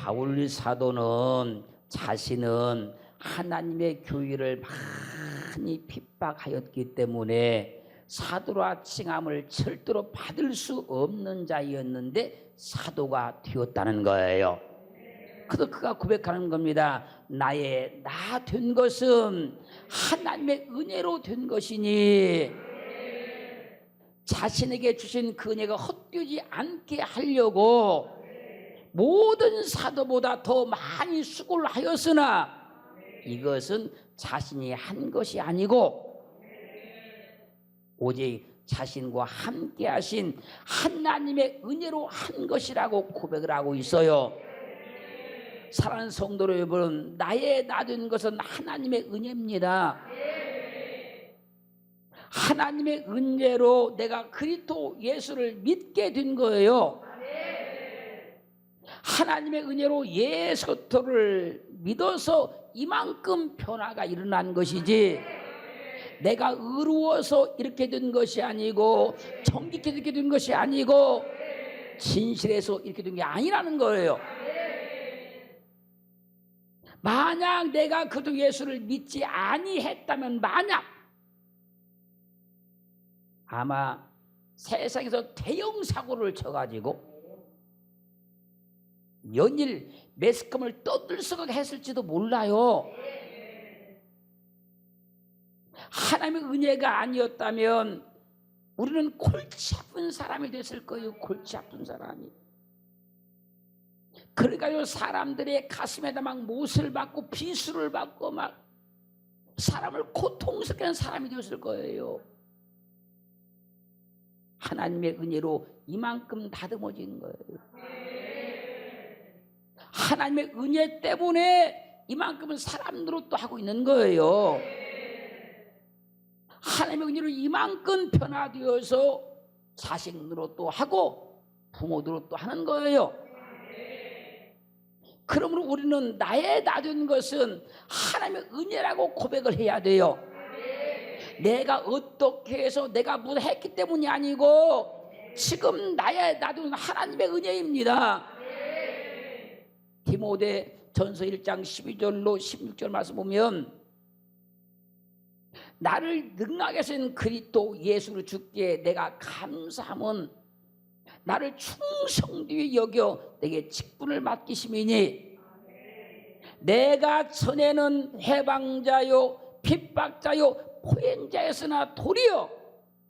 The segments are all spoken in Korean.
바울 사도는 자신은 하나님의 교회를 많이 핍박하였기 때문에 사도라 칭함을 절대로 받을 수 없는 자였는데 사도가 되었다는 거예요. 그래서 그가 고백하는 겁니다. 나의 나 된 것은 하나님의 은혜로 된 것이니 자신에게 주신 그 은혜가 헛되지 않게 하려고 모든 사도보다 더 많이 수고를 하였으나 이것은 자신이 한 것이 아니고 오직 자신과 함께 하신 하나님의 은혜로 한 것이라고 고백을 하고 있어요. 사랑하는 성도 여러분, 나의 나 된 것은 하나님의 은혜입니다. 하나님의 은혜로 내가 그리스도 예수를 믿게 된 거예요. 하나님의 은혜로 예수 그리스도를 믿어서 이만큼 변화가 일어난 것이지 내가 의로워서 이렇게 된 것이 아니고 정직해서 이렇게 된 것이 아니고 진실해서 이렇게 된 게 아니라는 거예요. 만약 내가 그도 예수를 믿지 아니했다면 만약 아마 세상에서 대형 사고를 쳐가지고 연일 매스컴을 떠들썩하게 했을지도 몰라요. 하나님의 은혜가 아니었다면 우리는 골치 아픈 사람이 됐을 거예요. 골치 아픈 사람이. 그러니까요, 사람들의 가슴에다 막 못을 받고 비수를 받고 막 사람을 고통스럽게 하는 사람이 되었을 거예요. 하나님의 은혜로 이만큼 다듬어진 거예요. 하나님의 은혜 때문에 이만큼은 사람 노릇도 하고 있는 거예요. 하나님의 은혜로 이만큼 변화되어서 자식 노릇도 하고 부모 노릇도 하는 거예요. 그러므로 우리는 나의 나 된 것은 하나님의 은혜라고 고백을 해야 돼요. 내가 어떻게 해서 내가 뭐 했기 때문이 아니고 지금 나의 나 된 하나님의 은혜입니다. 디모데 전서 1장 12절로 16절 말씀 보면 나를 능하게 하신 그리스도 예수를 주께 내가 감사함은 나를 충성되이 여겨 내게 직분을 맡기심이니 내가 전에는 해방자요 핍박자요 포행자였으나 도리어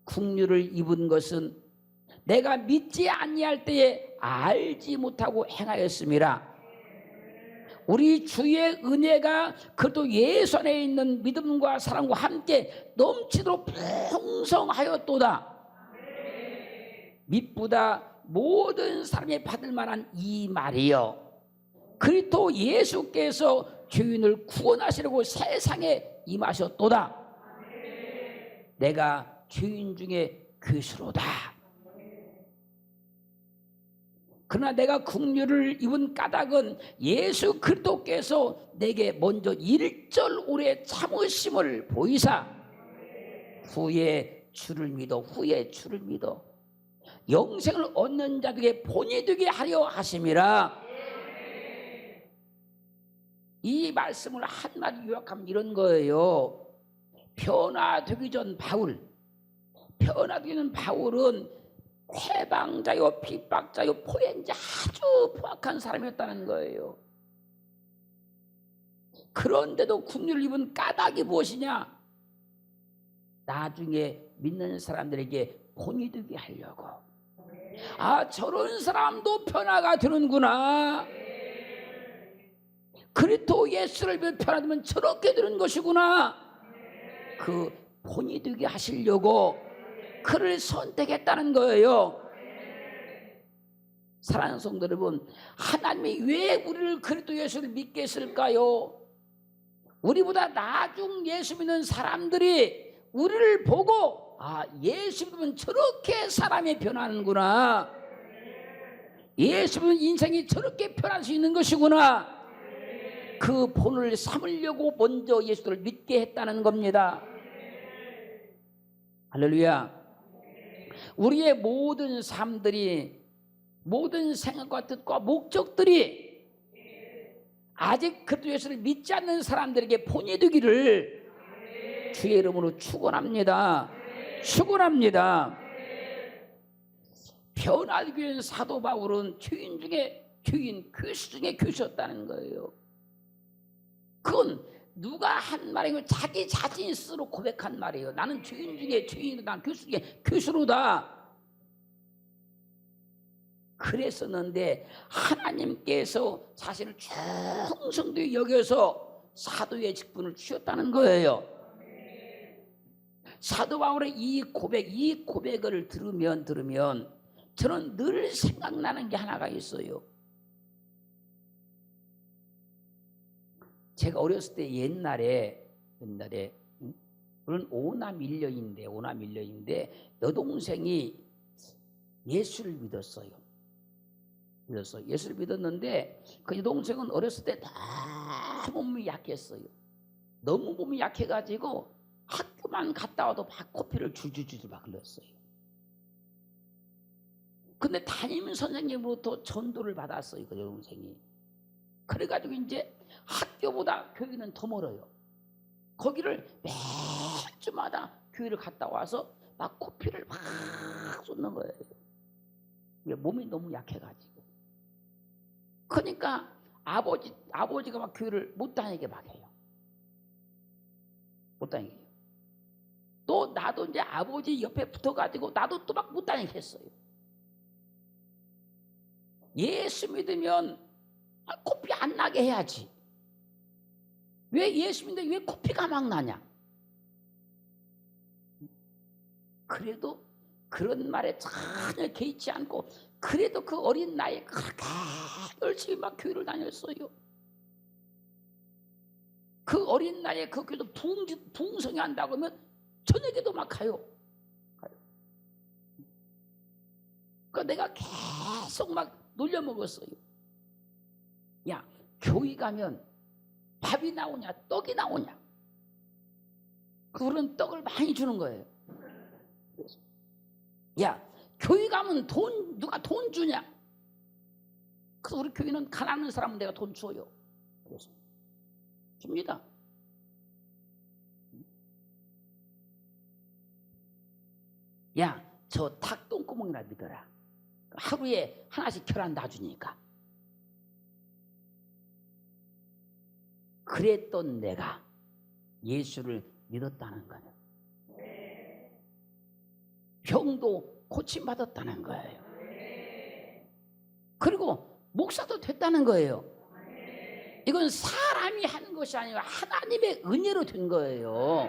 국류를 입은 것은 내가 믿지 아니할 때에 알지 못하고 행하였음이라. 우리 주의 은혜가 그래도 예수 안에 있는 믿음과 사랑과 함께 넘치도록 풍성하였도다. mit보다 모든 사람이 받을 만한 이 말이요, 그리스도 예수께서 죄인을 구원하시려고 세상에 임하셨도다. 내가 죄인 중에 괴수로다. 그러나 내가 긍휼을 입은 까닭은 예수 그리스도께서 내게 먼저 일절 오래 참으심을 보이사 후에 주를 믿어 영생을 얻는 자들에게 본이 되게 하려 하심이라. 이 말씀을 한마디 요약하면 이런 거예요. 변화되기 전 바울, 변화되는 바울은 해방자요 핍박자요 포행자 아주 포악한 사람이었다는 거예요. 그런데도 긍휼을 입은 까닭이 무엇이냐? 나중에 믿는 사람들에게 본이 되게 하려고. 아, 저런 사람도 변화가 되는구나. 그리스도 예수를 믿어 변화되면 저렇게 되는 것이구나. 그 본이 되게 하시려고 그를 선택했다는 거예요. 사랑하는 성도 여러분, 하나님이 왜 우리를 그리스도 예수를 믿게 했을까요? 우리보다 나중 예수 믿는 사람들이 우리를 보고 아, 예수 믿으면 저렇게 사람이 변하는구나. 예수 믿으면 인생이 저렇게 변할 수 있는 것이구나. 그 본을 삼으려고 먼저 예수를 믿게 했다는 겁니다. 할렐루야. 우리의 모든 삶들이, 모든 생각과 뜻과 목적들이 아직 그리스도 예수를 믿지 않는 사람들에게 본이 되기를 주의 이름으로 축원합니다. 축원합니다. 변화되기 위한 사도 바울은 교인 중에 교인, 교수 중에 교수였다는 거예요. 그건 누가 한 말이고 자기 자신이 스스로 고백한 말이에요. 나는 교인 중에 교인이다, 교수 중에 교수로다. 그랬었는데 하나님께서 자신을 충성되게 여겨서 사도의 직분을 주셨다는 거예요. 사도 바울의 이 고백을 들으면 저는 늘 생각나는 게 하나가 있어요. 제가 어렸을 때 옛날에 물론 오남 일녀인데 여동생이 예수를 믿었어요. 예수를 믿었는데 그 여동생은 어렸을 때 너무 몸이 약했어요. 너무 몸이 약해가지고 학교만 갔다 와도 막 코피를 줄줄줄 막 흘렸어요. 근데 담임 선생님으로부터 전도를 받았어요, 그 여동생이. 그래가지고 이제 학교보다 교회는 더 멀어요. 거기를 매주마다 교회를 갔다 와서 막 코피를 막 쏟는 거예요. 몸이 너무 약해가지고. 그러니까 아버지가 막 교회를 못 다니게 막 해요. 못 다니게 해요. 또 나도 이제 아버지 옆에 붙어가지고 나도 또 막 못 다니게 했어요. 예수 믿으면 코피 안 나게 해야지. 왜 예수 믿는데 왜 코피가 막 나냐? 그래도 그런 말에 전혀 개의치 않고 그래도 그 어린 나이에 그렇게 열심히 막 교회를 다녔어요. 그 어린 나이에 그 교회도 부흥성이 한다고 하면 저녁에도 막 가요. 그러니까 내가 계속 막 놀려먹었어요. 야, 교회 가면 밥이 나오냐 떡이 나오냐. 그런 떡을 많이 주는 거예요. 그래서 야, 교회 가면 누가 돈 주냐. 그래서 우리 교회는 가난한 사람은 내가 돈 줘요. 그래서 줍니다. 야, 저 닭똥구멍이나 믿어라. 하루에 하나씩 계란 놔주니까. 그랬던 내가 예수를 믿었다는 거예요. 병도 고침받았다는 거예요. 그리고 목사도 됐다는 거예요. 이건 사람이 하는 것이 아니라 하나님의 은혜로 된 거예요.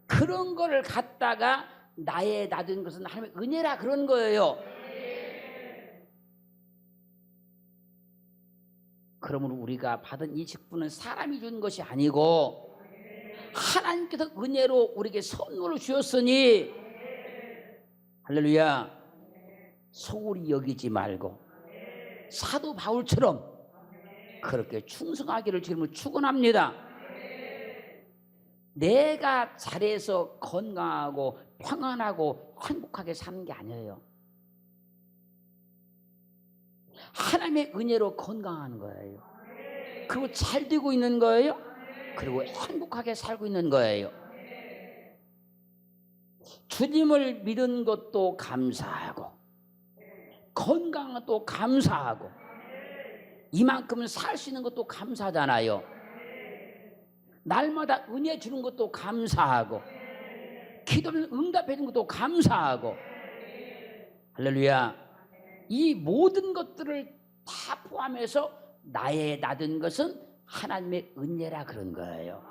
그런 거를 갖다가 나의 놔둔 것은 하나님의 은혜라 그런 거예요. 그러므로 우리가 받은 이 직분은 사람이 준 것이 아니고 하나님께서 은혜로 우리에게 선물을 주셨으니 할렐루야, 소홀히 여기지 말고 사도 바울처럼 그렇게 충성하기를 주님을 축원합니다. 내가 잘해서 건강하고 평안하고 행복하게 사는 게 아니에요. 하나님의 은혜로 건강한 거예요. 그리고 잘 되고 있는 거예요. 그리고 행복하게 살고 있는 거예요. 주님을 믿은 것도 감사하고 건강한 것도 감사하고 이만큼은 살 수 있는 것도 감사하잖아요. 날마다 은혜 주는 것도 감사하고 기도를 응답해 주는 것도 감사하고 할렐루야. 이 모든 것들을 다 포함해서 나의 놔둔 것은 하나님의 은혜라 그런 거예요.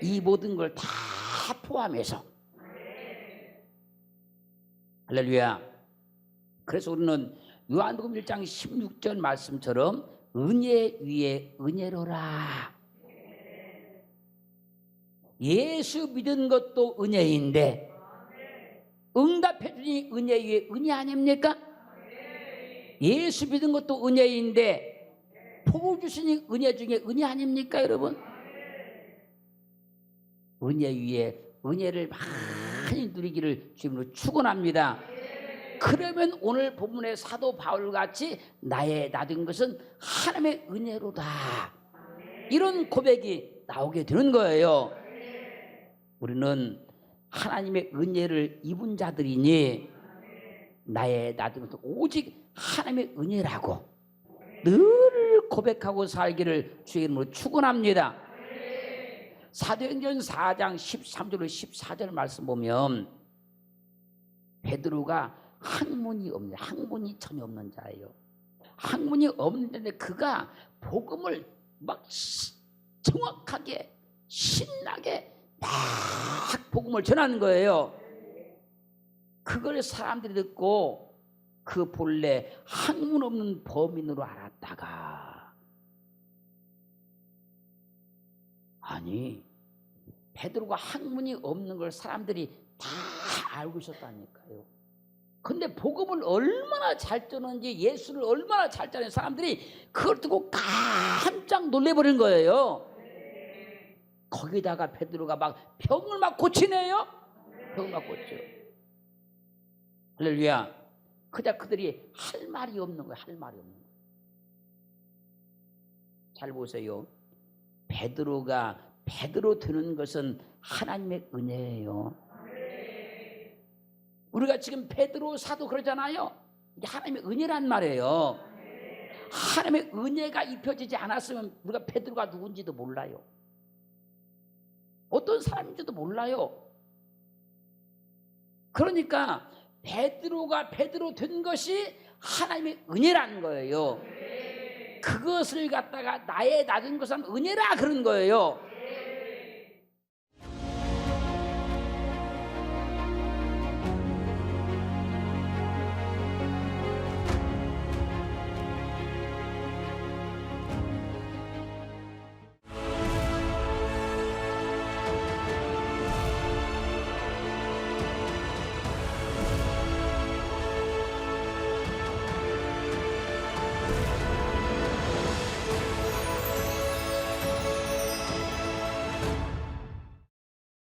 이 모든 걸 다 포함해서 할렐루야. 그래서 우리는 요한복음 1장 16절 말씀처럼 은혜 위에 은혜로라. 예수 믿은 것도 은혜인데 응답해 주니 은혜 위에 은혜 아닙니까? 예수 믿은 것도 은혜인데 복 주시니 은혜 중에 은혜 아닙니까, 여러분? 은혜 위에 은혜를 많이 누리기를 주님으로 축원합니다. 그러면 오늘 본문의 사도 바울같이 나의 낮은 것은 하나님의 은혜로다, 이런 고백이 나오게 되는 거예요. 우리는 하나님의 은혜를 입은 자들이니 나의 낮은 것은 오직 하나님의 은혜라고 늘 고백하고 살기를 주의 이름으로 축원합니다. 사도행전 4장 13절로 14절 말씀 보면 베드로가 학문이 전혀 없는 자예요. 학문이 없는데 그가 복음을 막 정확하게 신나게 막 복음을 전하는 거예요. 그걸 사람들이 듣고 그 본래 학문 없는 범인으로 알았다가, 아니 베드로가 학문이 없는 걸 사람들이 다 알고 있었다니까요. 근데 복음을 얼마나 잘 전하는지, 예수를 얼마나 잘 전하는 사람들이 그걸 듣고 깜짝 놀래버린 거예요. 거기다가 베드로가 막 병을 막 고치네요. 병을 막 고쳐. 할렐루야. 그냥 그들이 할 말이 없는 거예요. 할 말이 없는 거예요. 잘 보세요. 베드로가 베드로 되는 것은 하나님의 은혜예요. 우리가 지금 베드로 사도 그러잖아요. 이게 하나님의 은혜란 말이에요. 하나님의 은혜가 입혀지지 않았으면 우리가 베드로가 누군지도 몰라요. 어떤 사람인지도 몰라요. 그러니까 베드로가 베드로 된 것이 하나님의 은혜라는 거예요. 그것을 갖다가 나의 낮은 것은 은혜라 그런 거예요.